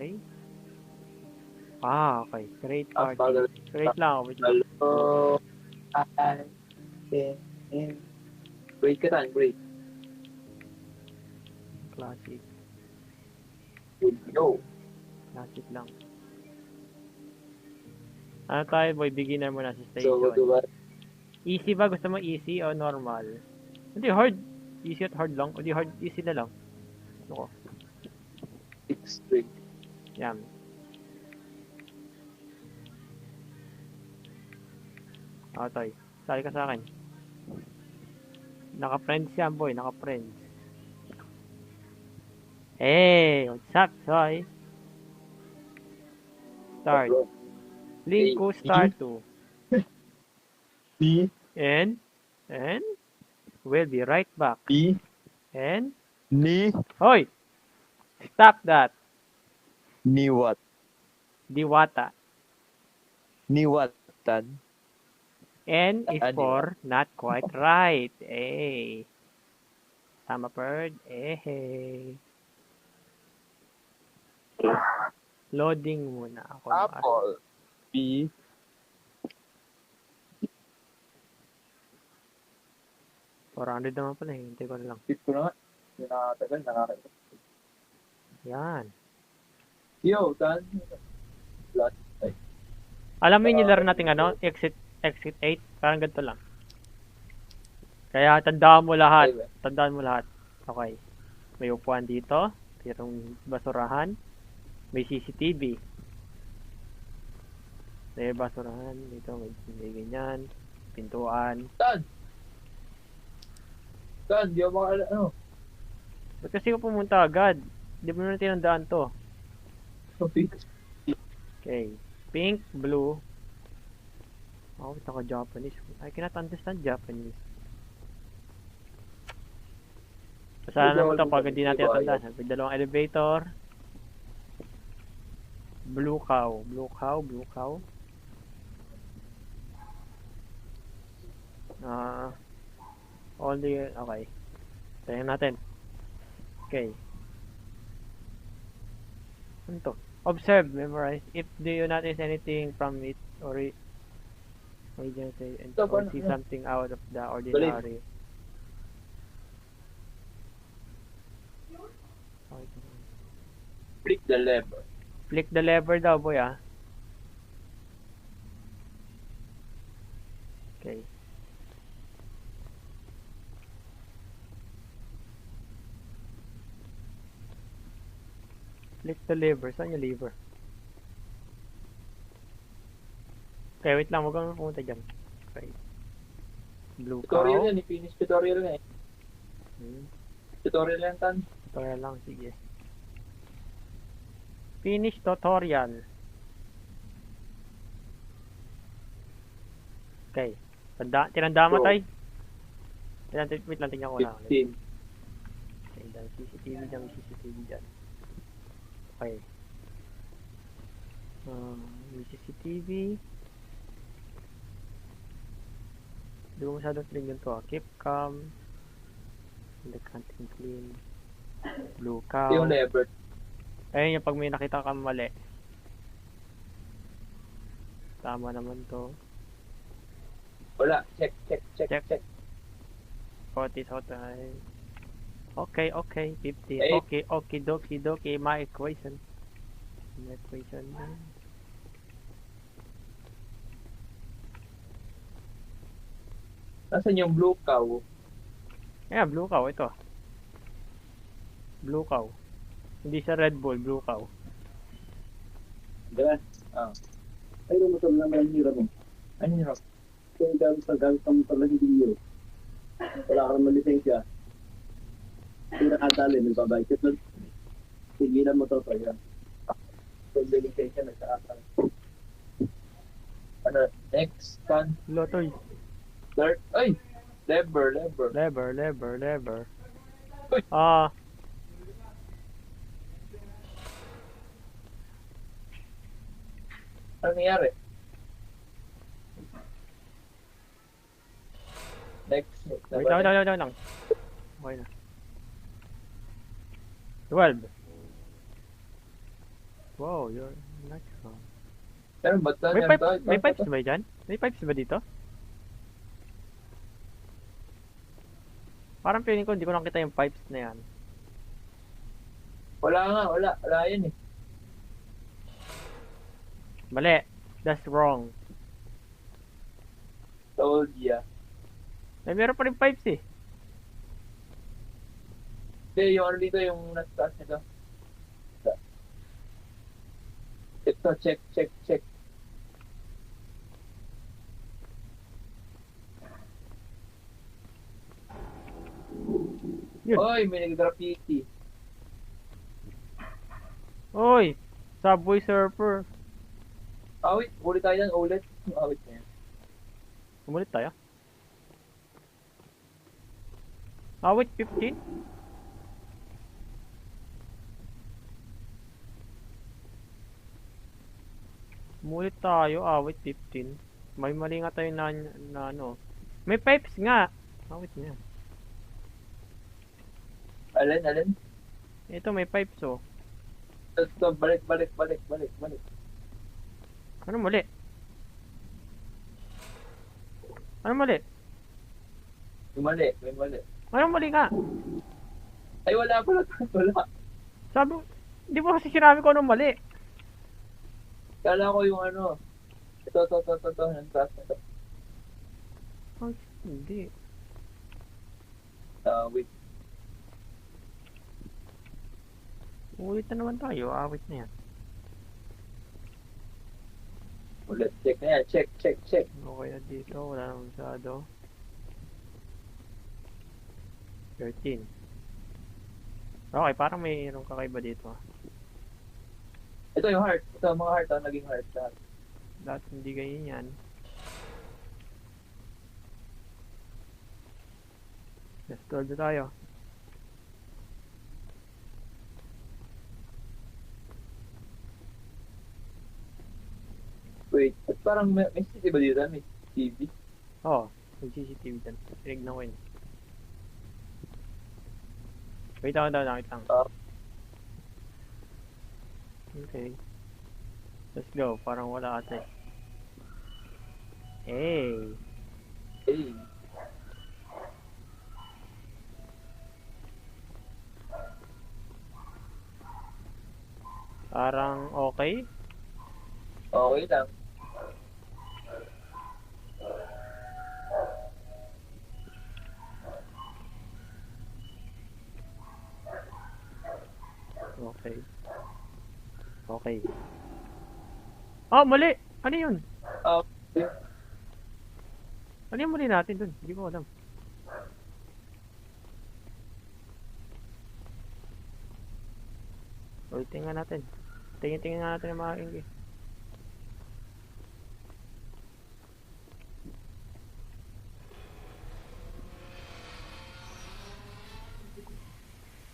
Okay. Okay. Create Ang party. bagal. Create lang ako. Wait lang. Hello. Hi. Wait ka tayo, wait. Classic. Yo. Classic lang. Ano tayo boy? Beginner muna sa So, station. diba? Easy ba? Gusto mo easy o normal? Hindi, hard. Easy at hard lang. O di hard, easy na lang. Ako. Extreme. Yan. Toy. Sali ka sa akin. Naka-friends yan, boy. Naka-friends. Hey! What's up, Toy? Start. Bro. Link ko start to. B. And we'll be right back. B. And, Ni. hoy! Stop that. Ni what? Diwata. Ni what? Tan. N is Ano for not quite right. Eh. Tama, bird. Eh. Loading muna ako. Apple. B. $400 naman pala. Hintay ko na lang. Tip ko na nga. Hindi nakatagal. Nakakita. Yan. Yo, Tan. Lot. Ay. Alam mo yung nilaro natin ano? Exit 8. Parang ganito lang. Kaya tandaan mo lahat. Tandaan mo lahat. Okay. May upuan dito. Mayroong basurahan. May CCTV. May basurahan. Dito may ganyan. Pintuan. Tan. Tan, di ako makala, ano? Ba't kasi ko pumunta agad? Hindi mo na tinandaan to. Okay. Pink, blue. Oh, ito ka Japanese. I cannot understand Japanese. Sana naman ito pag hindi natin natandaan. May dalawang elevator. Blue cow. Blue cow. Blue cow. Only, okay. Tingnan natin. Okay. Ano to? Observe, memorize. If do you notice anything from it or see something out of the ordinary. Flick the lever. Flick the lever daw, boy, ah. Okay. Flick the lever. Saan yung lever? Okay, wait lang. Huwag kang pumunta dyan. Okay. Blue cow. Tutorial yan. I-finish tutorial nga eh. Tutorial yan, Tan. Tutorial lang. Sige. Finish tutorial. Okay. Tinanda mo, tay. Wait lang. Tingnan ko lang. 15. Okay, dahil CCTV dyan. CCTV dyan. Okay. May CCTV. Hindi ko masyadong tingnan to. Keep calm. The canteen clean. Blue cow. Yung lever. Ayun yung pag may nakita kang mali. Tama naman to. Wala. Check. Check. 40 sa time. Okay. 50. Okay. Dokie. My equation. Nasaan yung blue cow? Yeah, blue cow. Ito. Blue cow. Hindi siya Red Bull. Blue cow. Diba? Ay, motor naman ang hirap mo. Ano hirap? Kung gamit ka motor lang hindi hirap. Wala ka naman lisensya. Kung nakadali, nagbabayad ka nun. Sigilan mo to yan. Kung may lisensya, nagkakasal. Ano? Next, Tan. Lotoy. Start. Ay! Lever. Lever. Uy! Ano nangyari? Next. Wait lang. Okay na. 12. Wow, you're not wrong. Pero ba't ka May yan? pipes, may pipes ba dyan? May pipes ba dito? Parang feeling ko hindi ko nakita yung pipes na yan. Wala nga, wala. Wala yan eh. Mali. That's wrong. Told ya. May meron pa rin pipes eh. Hindi, yung ano dito, yung nasa taas nito. Ito, check, check, check. Yun. Oy, may nag-graffiti. Oy! Subway Surfer. Awit, ulit tayo yan, ulit. Awit na yan. Umulit tayo. Awit 15? Umulit tayo, awit 15. May mali nga tayo na ano. May pipes nga. Awit na yan. Alin, alin? Ito may pipes oh. Ito, balik, balik, balik, balik, balik. Ano mali? Ano mali? May mali, may mali. Ano mali nga? Ay, wala pala, wala. Sabi, hindi mo kasi sinabi ko anong mali. Kala ko yung ano. Ito, nang taas na ito. Ay, hindi. Wait. Ulit na naman tayo, awit na yan. Ulit, check na yan, check, check, check. Okay na dito, wala namang masyado. 13. Okay, parang mayroong kakaiba dito. Ito yung heart. Ito, mga heart, naging heart lahat. Lahat hindi ganyan yan. Let's go na tayo. Wait, at parang may city ba dito? May TV? Oo, may CCTV dyan. Tinignan ko yun. Wait lang daw, nakita lang. Okay. Let's go, parang wala ate. Hey! Hey. Parang okay. Okay lang. Okay. Okay. Oh, mali! Ano yun? Okay. Ano yung mali natin dun? Hindi ko alam. Ulitin nga natin. Tingin-tingin nga natin yung mga inggi.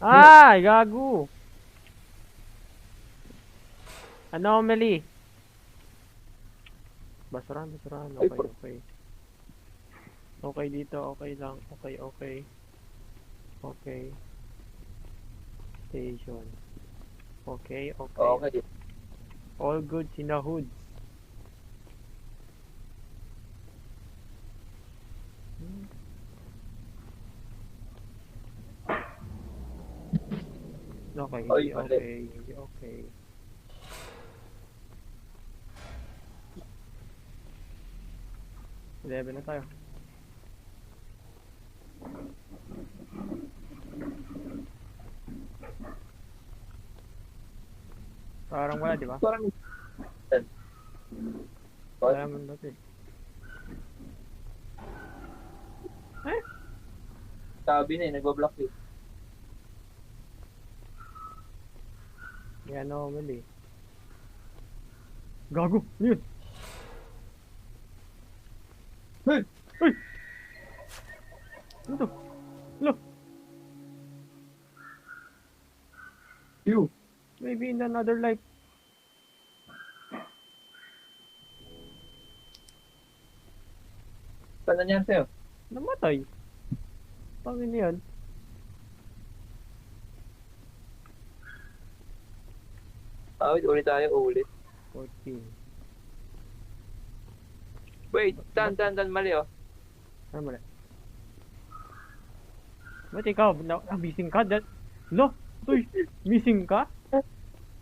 Ay, gago! Anomaly. Basurahan, basurahan. Okay, okay. Okay dito, okay lang. Okay, okay. Okay. Station. Okay, okay. Okay. All goods in the hoods. Okay, Oy, hindi mali. okay, hindi okay. Level na tayo. Parang wala, di ba? Parang... Wala naman dati. Eh? Sabi na eh, nagba-block eh. May anomaly. Gago! Ano yun? Hey! Uy! Ano to? Hello? You! Maybe in another life. Saan nangyari sa'yo? Namatay. Pangin yan. Ulit tayo, ulit. 14. Wait, tan, mali oh. Ano mali? Ba't ikaw? Missing ka? No? Uy, missing ka?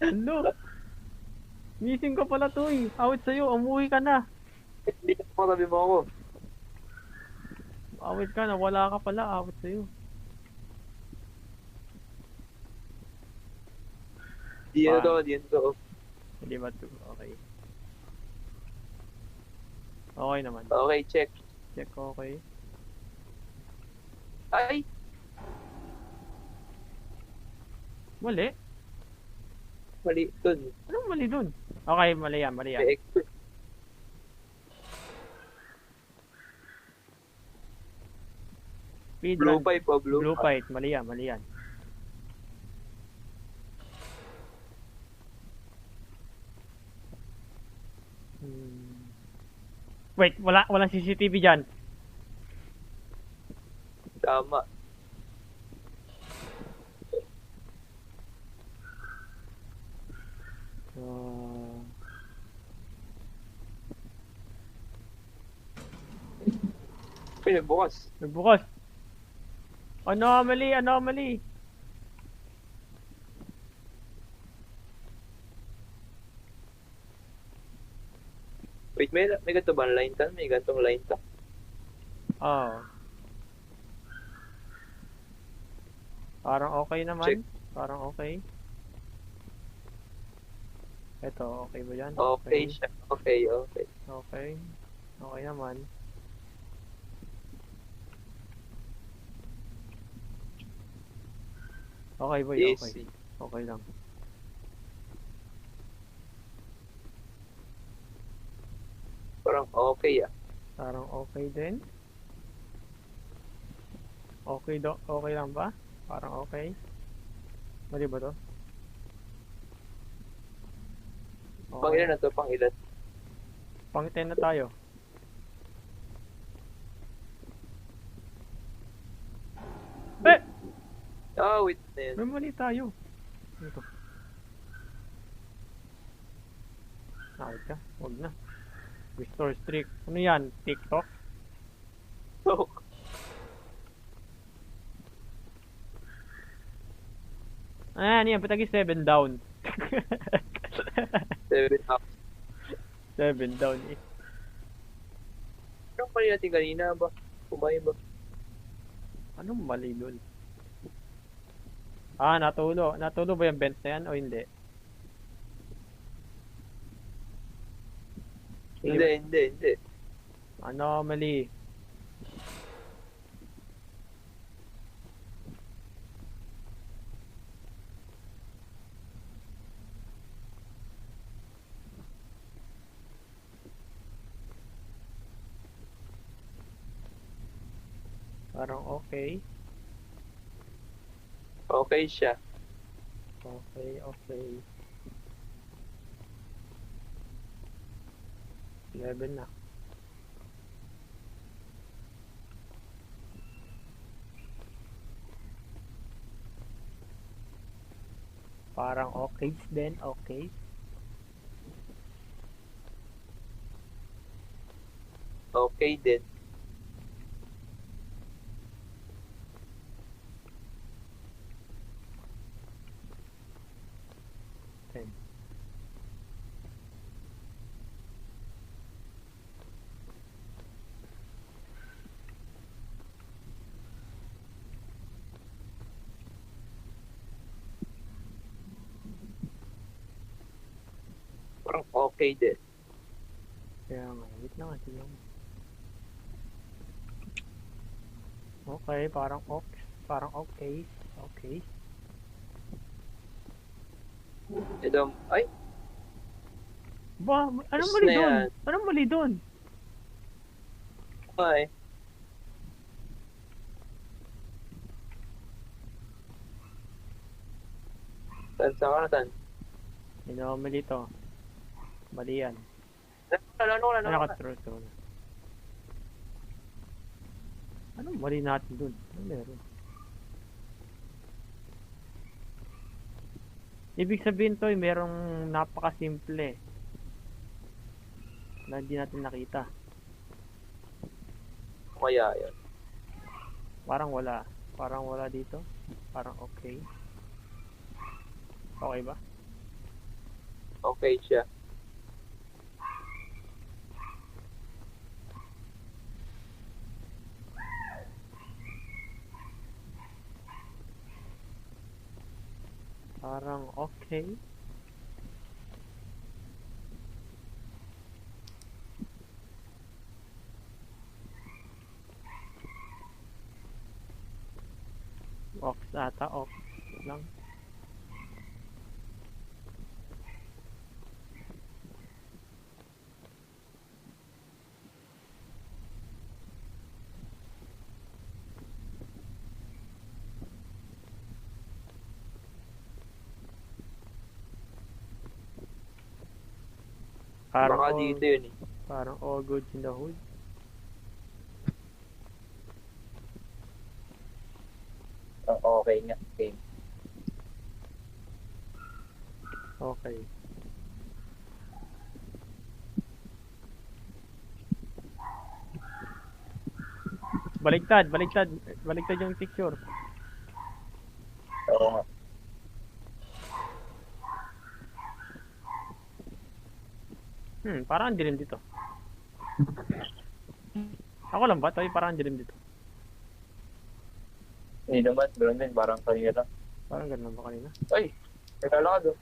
No? Missing ka pala, Tuy. Awit sa'yo, umuwi ka na. Hindi ka matabi mo ako. Awit ka na, wala ka pala. Awit sa'yo. Di na to, di na to. Hindi ba to? Okay. Okay naman. Okay, check. Check okay. Ay! Mali? Mali dun. Anong mali dun? Okay, mali yan, mali yan. May X. Blue Speedrun. pipe oh, blue Blue pipe. fight, mali yan, mali yan. Wait, walang CCTV dyan. Tama. Uh, Pinagbukas. Nagbukas. Anomaly, anomaly. Wait, may ganito ba ang line tan? May gantong line tan? Oh. Parang okay naman. Check. Parang okay. Eto, okay ba yan? Okay siya. Okay, okay. Okay. Okay naman. Okay boy, okay. Easy. Okay lang. Parang okay ah. Parang okay din. Okay lang ba? Parang okay. Mali ba to? Pang ilan na to? Pang ilan? Pang 10 na tayo. Eh! Wait na yan. May mali tayo. Ano to? Nakit ka? Huwag na. Restore streak. Ano yan? TikTok? Ano yan? Patagi 7 down. 7 up. 7 down eh. Anong mali natin kanina ba? Kumain ba? Anong mali dun? Natulo. Natulo ba yung vent na yan o hindi? Hindi. Anomaly. Parang okay. Okay siya. Okay. 11 na. Parang okay din, okay. Okay din. Ten. Parang okay din. Kaya nga, wait lang nga, tignan mo. Okay, parang okay. Okay. Ito, ay, Ba, anong Yes mali na doon? yan. Anong mali doon? ay. Tan, saan ka na tan? Mali to. Mali yan. Ano Ano ka true to? Anong mali natin doon? Ano meron? Ibig sabihin to, merong napakasimple na hindi natin nakita. Kaya yun. Parang wala. Parang wala dito. Parang okay. Okay ba? Okay siya. Parang okay. Off ata. Off lang. Parang Baka all, dito yun eh. parang all goods in the hood. Okay nga. Okay. Okay. Baliktad, baliktad. Baliktad yung picture. Oo nga. Parang ang dilim dito. Ako lang ba? Toy, parang ang dilim dito. Hindi naman. Ganoon din. Parang kanina lang. Parang ganun ba kanina? Ay! Nagkala ka doon.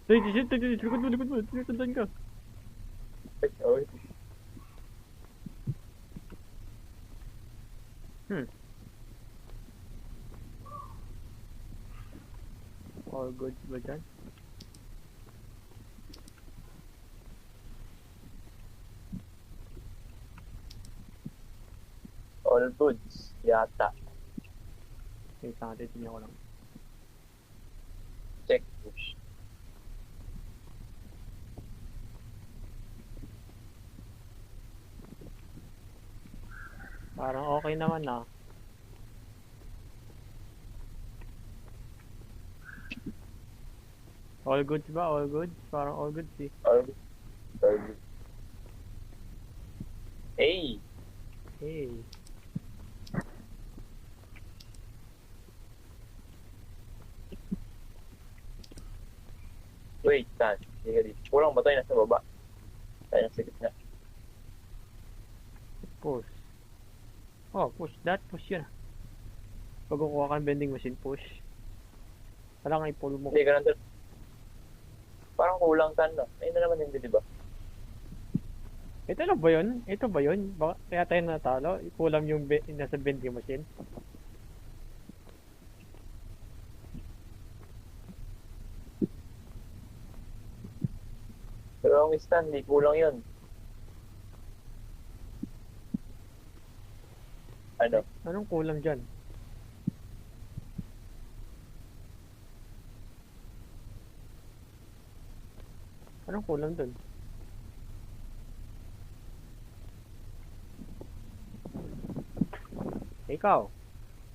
Toy, likod mo, likod mo. Tinatandaan ka. Ay, okay. All goods ba dyan? All goods. Yata. Wait lang, titignan ko lang. Check push. Parang okay naman ah. All goods ba? All goods? Parang all goods eh. All goods. All goods. Hey! Hey. Wait, saan? Hindi ka dito. Kulang ba tayo nasa baba? Tayo nasa gitna. Push. Oh, push that. Push yun. Pag kukuha ka ng vending machine, push. Wala kang i-pull mo. Hindi ka nandun. Parang kulang ka na. Ayun na naman hindi, di ba? Ito lang ba yun? Ito ba yun? Kaya tayo natalo? Kulam yung nasa vending machine. Pero ang stand, hindi kulang yun. Ano? Anong kulam dyan? Anong kulam dun? Ikaw,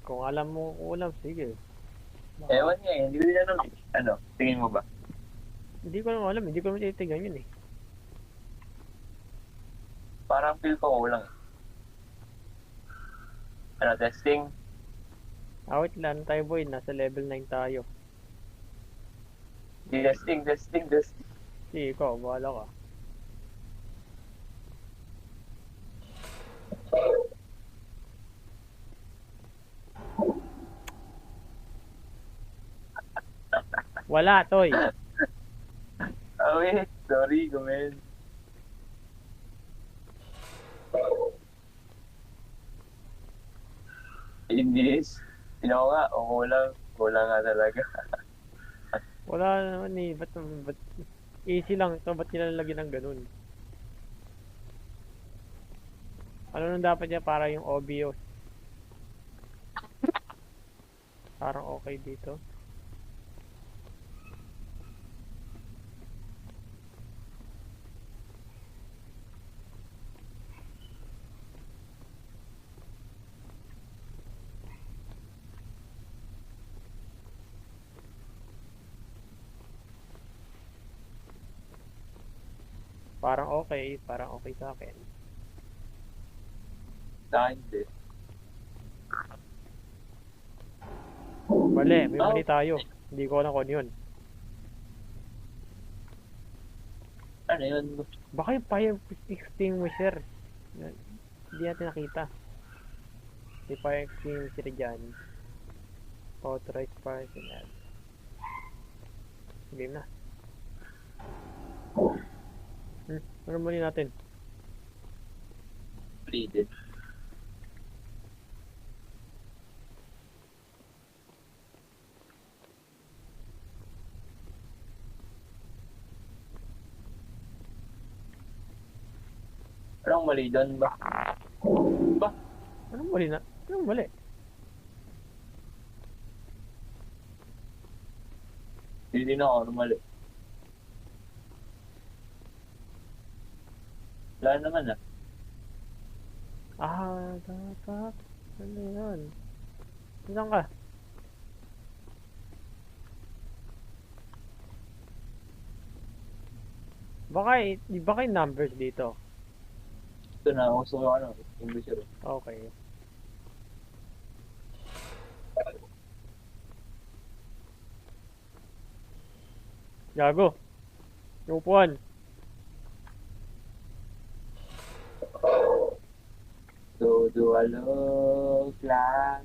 kung alam mo kulam, sige. Ewan niya eh. Hindi ko din alam. Ano? Tingin mo ba? Hindi ko naman alam, hindi ko naman titigan yun eh. Parang feel ko kulang. Ano? Testing? Awit lang tayo boy, nasa level 9 tayo. Testing. Sige, ikaw, bahala ka. Wala, Toy. Oh wait. Sorry, Gomez. English. Sino nga? O kulang. Kulang nga talaga. Wala naman eh. Ba't easy lang to, ba't nilalagyan ng ganun? Ano nung dapat niya para yung obvious? Parang okay dito. Parang okay sa akin. Sa akin, hindi. Mali, may mali tayo. Hindi ko alam kung ano yun. Ano yun? Baka yung fire extinguisher. Hindi natin nakita. May fire extinguisher dyan. Authorized personnel. Game na. Ano muli natin? Pleaded. Anong mali doon ba? Ba? Anong mali na? Anong mali? Hindi na ako mali. Wala naman ah. Dapat. Ano yun? Saan ka? Baka yung numbers dito. Ito na, gusto ko ano, English rin. Okay. Gago. Yung upuan. Do a look like.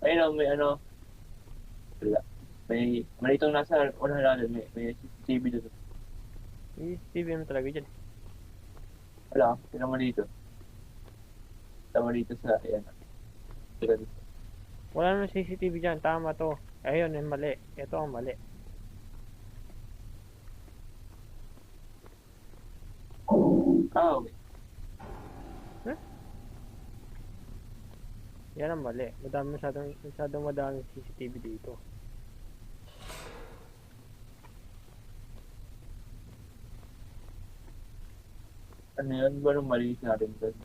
Ayun o, may ano. Wala. May malitong nasa unahan natin. May CCTV dito. TV naman talaga dyan. Wala, tinama dito. Tama dito sa, ayan. Ito. Wala naman CCTV dyan. Tama to. Ayun, yung mali. Ito ang mali. Ah, okay. Yan ang mali. Masyadong madaming CCTV dito. Ano yun? Ba nung mali sa atin doon?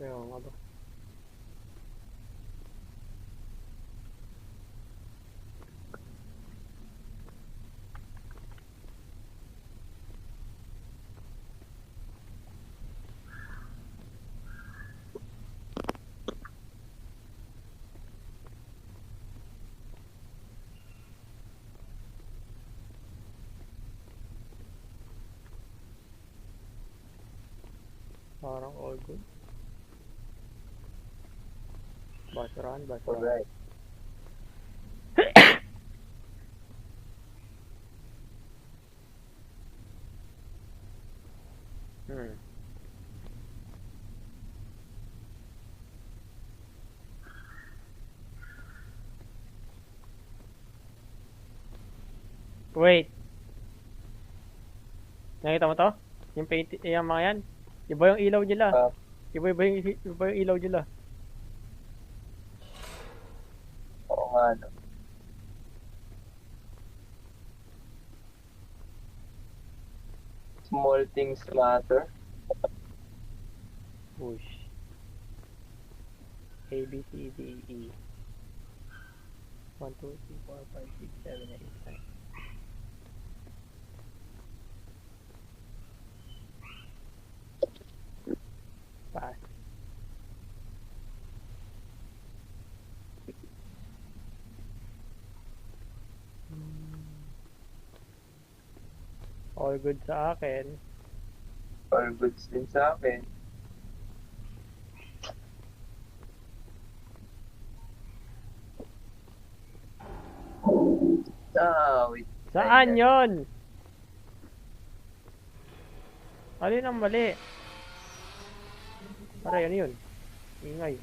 Ayun nga ba? Parang all good. Basurahan. Alright. Wait. Nakita mo to? Yung mga yan? Iba yung ilaw nila. Iba yung ilaw nila. Oo nga, no. Small things matter. Push. A, B, C, D, E. 1, 2, 3, 4, 5, 6, 7, 8, 9. Pass. All good sa akin. All goods din sa akin. Wait. Saan yon? Alin ang mali? Aray, ano yun? Ingay.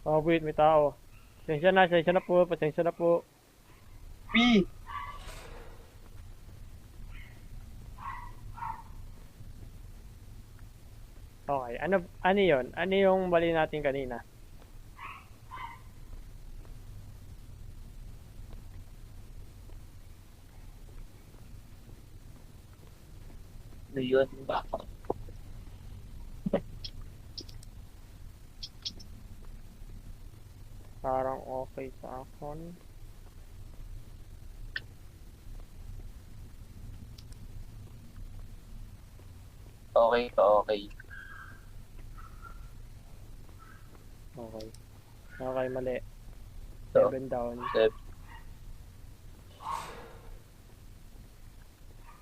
Oh, wait, may tao. Pasensya na po. P! Okay, ano yun? Ano yung mali natin kanina? Ano yun ba? Parang okay sa akin. Okay ka, okay. Okay. Okay, mali. So, 7 down. Sep,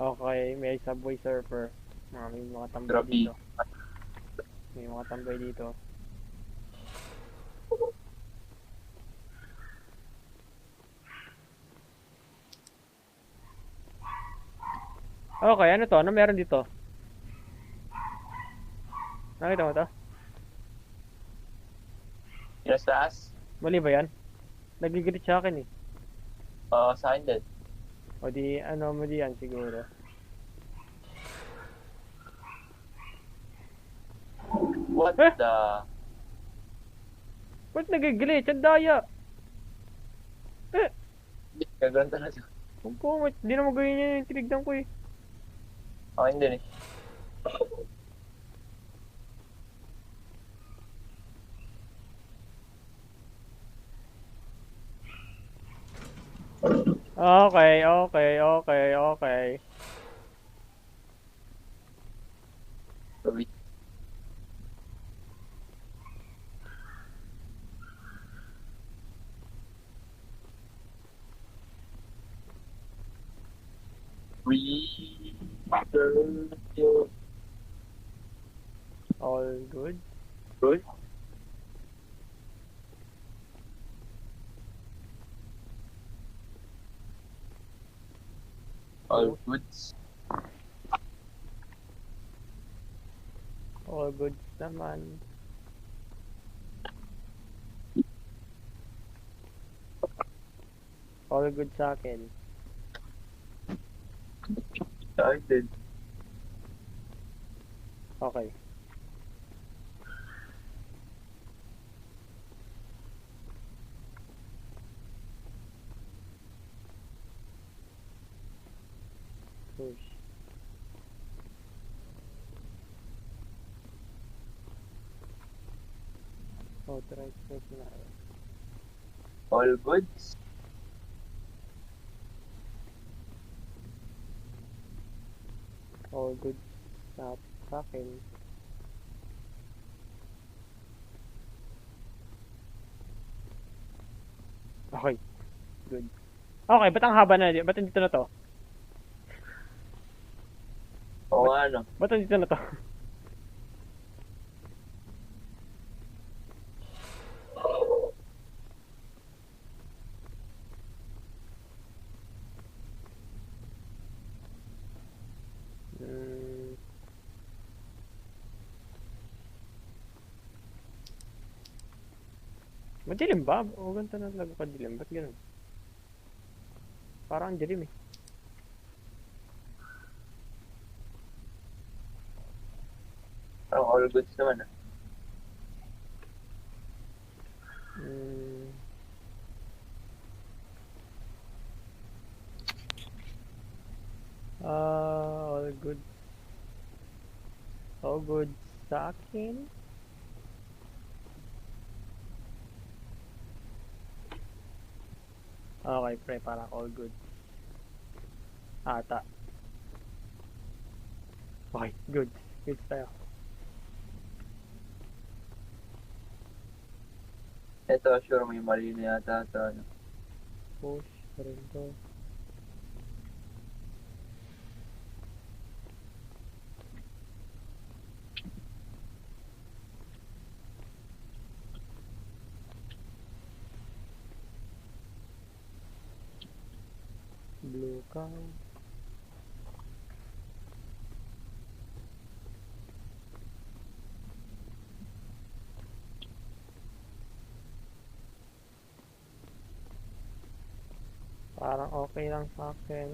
Okay, may Subway Surfer. May mga tambay Grabe. dito. May mga tambay dito. Okay, ano to? Ano meron dito? Nakita mo to? Yes, taas? Mali ba yan? Nagigrit sa akin eh. Sa akin din. O di, ano mo di yan siguro. What Eh? the... Ba't nagiglit? Ang daya! Eh! Gagawin talaga. Di na magayon yung tinignan ko eh. Akin din eh. Okay, okay, okay, okay. Grabe. All good. Good? All goods. All good naman. All good sa akin. Sa akin din. Okay. Push. Authorize personnel. All goods. All good sa akin. Okay. Good. Okay, ba't ang haba na? Ba't dito na to? Oo nga, ano. Ba't dito na to? Hmm. Madilim ba? O ganito na talaga kadilim. Ba't ganun? Parang ang dilim eh. Parang all goods naman ah. Hmm. All good. All good sa akin. Okay, pre, parang all good. Ata. Okay, good. Good tayo. Ito, sure, may mali na yata ito. Ano. Push pa rin to. Blue cow. Parang okay lang sa akin.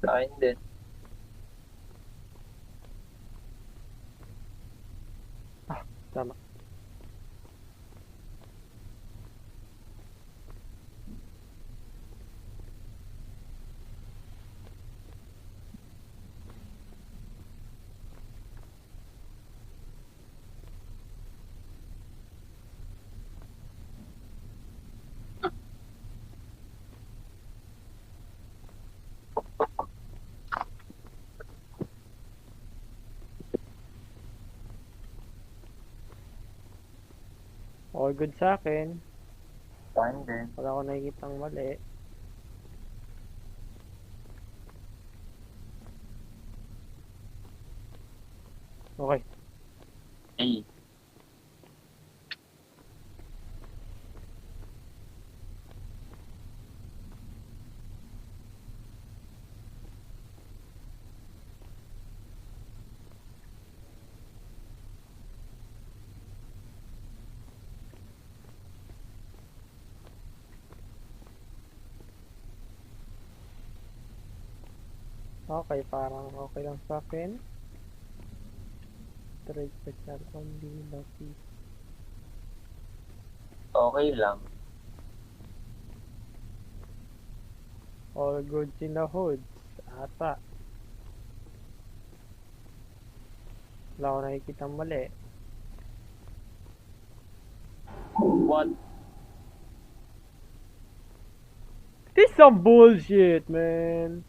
Sa akin din. Tama. All good sa akin. Fine din. Wala ko nakikitang mali. Okay. Ay. Okay, parang okay lang sa akin. Trade special only, lucky. Okay lang. All goods in the hoods. Ata. Wala ko nakikitang mali. What? This is some bullshit, man.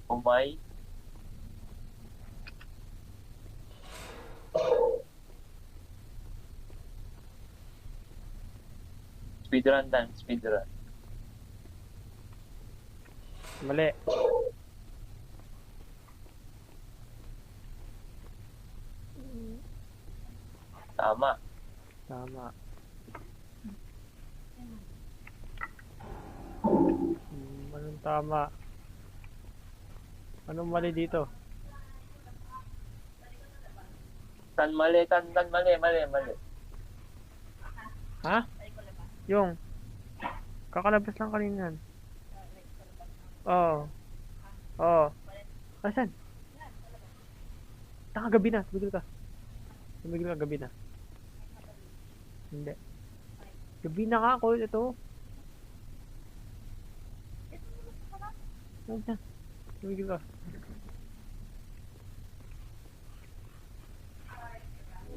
Umay? Speedrun time, speedrun. Mali. Tama. Tama. Anong tama? Anong mali dito? Tan mali, tan mali. Ha? Yung kakalabas lang kanina yan. Oo. Oo. Asan? Gabi na. Tumigil ka. Tumigil ka, gabi na. Hindi. Gabi na nga ako. Ito. Huwag na. Tumigil ka.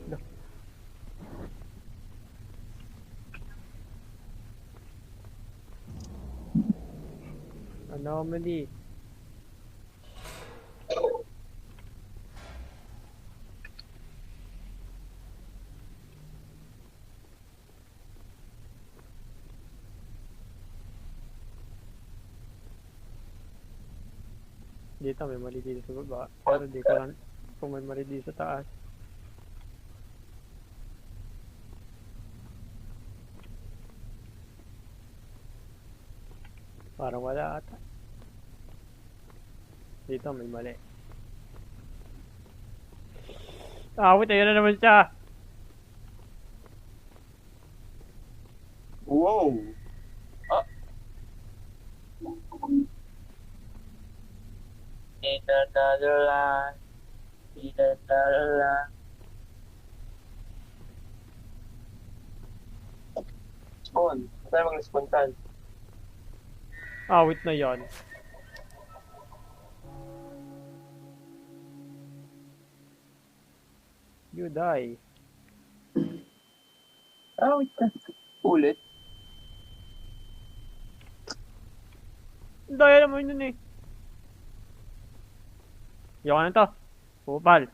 Dah. Anomaly. Dito may mali dito sa baba. Pero di ko lang kung may mali dito sa taas. Parang wala ata. Dito may mali. Wait, ayun na naman siya. Wow! Ah! In another line. In another line. Spawn. Saan mag-respawn tan? Wait na yon. You die. Wait na. Ulit? Daya naman yun eh. Yawa na to. Pupal.